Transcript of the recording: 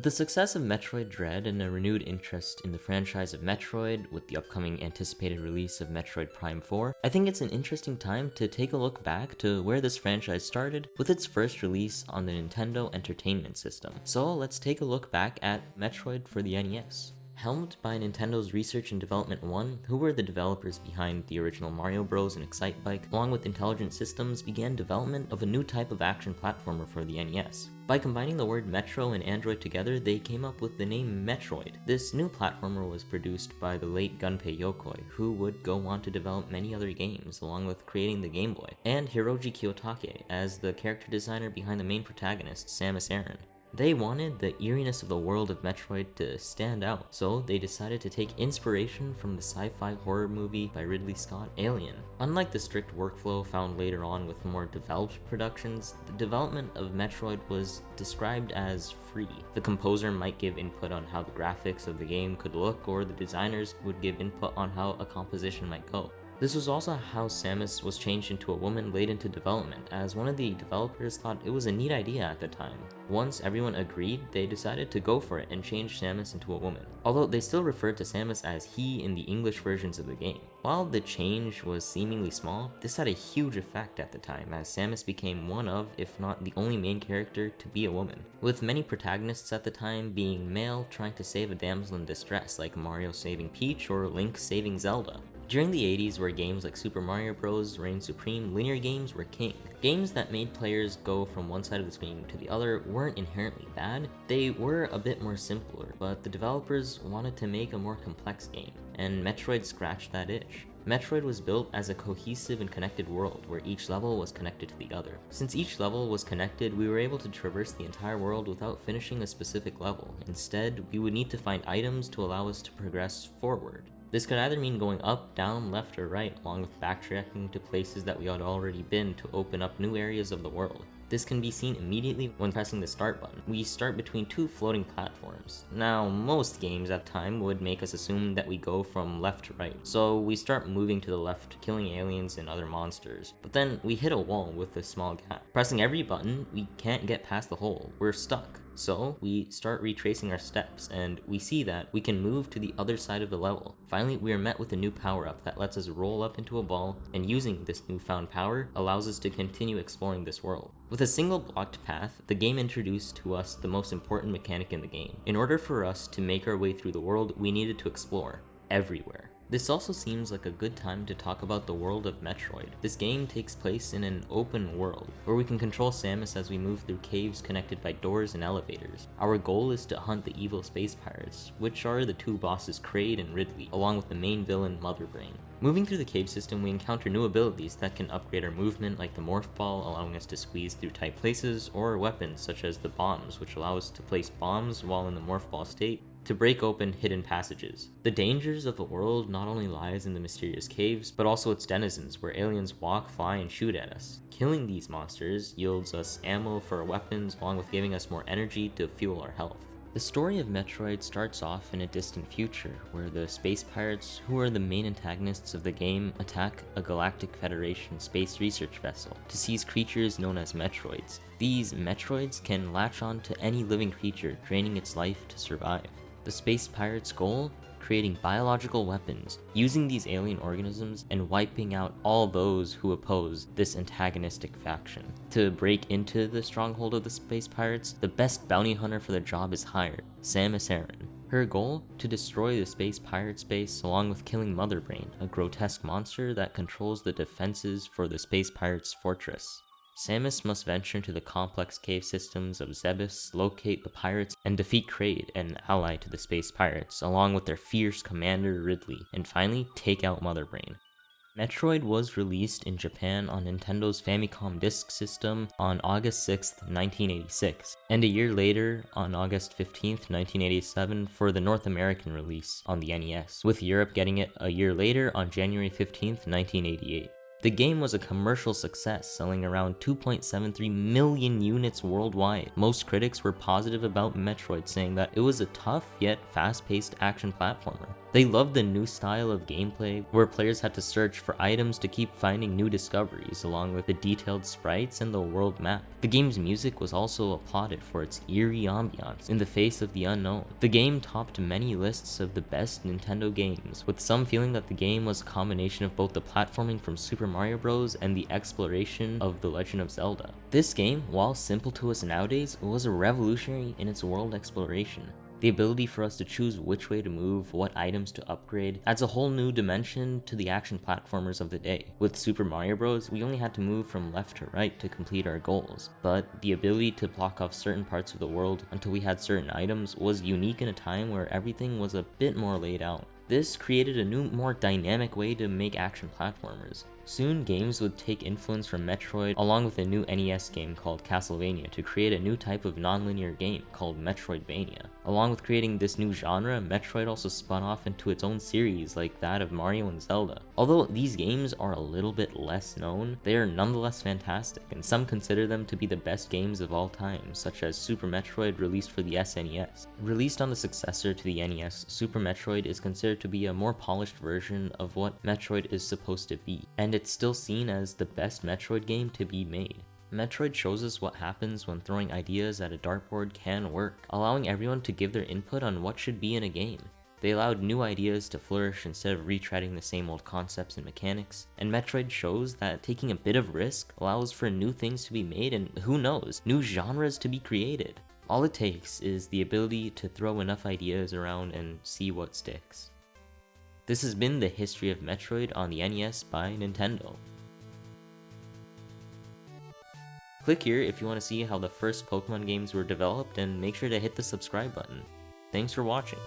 the success of Metroid Dread and a renewed interest in the franchise of Metroid with the upcoming anticipated release of Metroid Prime 4, I think it's an interesting time to take a look back to where this franchise started with its first release on the Nintendo Entertainment System. So let's take a look back at Metroid for the NES. Helmed by Nintendo's Research and Development 1, who were the developers behind the original Mario Bros. And Excitebike, along with Intelligent Systems, began development of a new type of action platformer for the NES. By combining the word Metro and Android together, they came up with the name Metroid. This new platformer was produced by the late Gunpei Yokoi, who would go on to develop many other games, along with creating the Game Boy, and Hiroji Kiyotake as the character designer behind the main protagonist, Samus Aran. They wanted the eeriness of the world of Metroid to stand out, so they decided to take inspiration from the sci-fi horror movie by Ridley Scott, Alien. Unlike the strict workflow found later on with more developed productions, the development of Metroid was described as free. The composer might give input on how the graphics of the game could look, or the designers would give input on how a composition might go. This was also how Samus was changed into a woman late into development, as one of the developers thought it was a neat idea at the time. Once everyone agreed, they decided to go for it and change Samus into a woman, although they still referred to Samus as he in the English versions of the game. While the change was seemingly small, this had a huge effect at the time, as Samus became one of, if not the only main character to be a woman, with many protagonists at the time being male trying to save a damsel in distress, like Mario saving Peach or Link saving Zelda. During the 80s, where games like Super Mario Bros. Reigned supreme, linear games were king. Games that made players go from one side of the screen to the other weren't inherently bad, they were a bit more simpler, but the developers wanted to make a more complex game, and Metroid scratched that itch. Metroid was built as a cohesive and connected world, where each level was connected to the other. Since each level was connected, we were able to traverse the entire world without finishing a specific level. Instead, we would need to find items to allow us to progress forward. This could either mean going up, down, left, or right, along with backtracking to places that we had already been to open up new areas of the world. This can be seen immediately when pressing the start button. We start between two floating platforms. Now, most games at the time would make us assume that we go from left to right, so we start moving to the left, killing aliens and other monsters. But then we hit a wall with a small gap. Pressing every button, we can't get past the hole. We're stuck. So we start retracing our steps, and we see that we can move to the other side of the level. Finally, we are met with a new power-up that lets us roll up into a ball, and using this newfound power allows us to continue exploring this world. With a single blocked path, the game introduced to us the most important mechanic in the game. In order for us to make our way through the world, we needed to explore everywhere. This also seems like a good time to talk about the world of Metroid. This game takes place in an open world, where we can control Samus as we move through caves connected by doors and elevators. Our goal is to hunt the evil space pirates, which are the two bosses Kraid and Ridley, along with the main villain Mother Brain. Moving through the cave system, we encounter new abilities that can upgrade our movement, like the Morph Ball, allowing us to squeeze through tight places, or weapons such as the bombs, which allow us to place bombs while in the Morph Ball state, to break open hidden passages. The dangers of the world not only lies in the mysterious caves, but also its denizens, where aliens walk, fly, and shoot at us. Killing these monsters yields us ammo for our weapons, along with giving us more energy to fuel our health. The story of Metroid starts off in a distant future, where the space pirates, who are the main antagonists of the game, attack a Galactic Federation space research vessel to seize creatures known as Metroids. These Metroids can latch on to any living creature, draining its life to survive. The space pirates' goal? Creating biological weapons, using these alien organisms, and wiping out all those who oppose this antagonistic faction. To break into the stronghold of the space pirates, the best bounty hunter for the job is hired, Samus Aran. Her goal? To destroy the space pirate base along with killing Mother Brain, a grotesque monster that controls the defenses for the space pirates' fortress. Samus must venture into the complex cave systems of Zebes, locate the pirates, and defeat Kraid, an ally to the space pirates, along with their fierce commander Ridley, and finally take out Mother Brain. Metroid was released in Japan on Nintendo's Famicom Disk System on August 6, 1986, and a year later on August 15, 1987 for the North American release on the NES, with Europe getting it a year later on January 15, 1988. The game was a commercial success, selling around 2.73 million units worldwide. Most critics were positive about Metroid, saying that it was a tough yet fast-paced action platformer. They loved the new style of gameplay, where players had to search for items to keep finding new discoveries, along with the detailed sprites and the world map. The game's music was also applauded for its eerie ambiance in the face of the unknown. The game topped many lists of the best Nintendo games, with some feeling that the game was a combination of both the platforming from Super Mario Bros. And the exploration of The Legend of Zelda. This game, while simple to us nowadays, was revolutionary in its world exploration. The ability for us to choose which way to move, what items to upgrade, adds a whole new dimension to the action platformers of the day. With Super Mario Bros., we only had to move from left to right to complete our goals, but the ability to block off certain parts of the world until we had certain items was unique in a time where everything was a bit more laid out. This created a new, more dynamic way to make action platformers. Soon, games would take influence from Metroid along with a new NES game called Castlevania to create a new type of non-linear game called Metroidvania. Along with creating this new genre, Metroid also spun off into its own series like that of Mario and Zelda. Although these games are a little bit less known, they are nonetheless fantastic, and some consider them to be the best games of all time, such as Super Metroid released for the SNES. Released on the successor to the NES, Super Metroid is considered to be a more polished version of what Metroid is supposed to be, and it's still seen as the best Metroid game to be made. Metroid shows us what happens when throwing ideas at a dartboard can work, allowing everyone to give their input on what should be in a game. They allowed new ideas to flourish instead of retreading the same old concepts and mechanics, and Metroid shows that taking a bit of risk allows for new things to be made and, who knows, new genres to be created. All it takes is the ability to throw enough ideas around and see what sticks. This has been the History of Metroid on the NES by Nintendo. Click here if you want to see how the first Pokemon games were developed, and make sure to hit the subscribe button. Thanks for watching.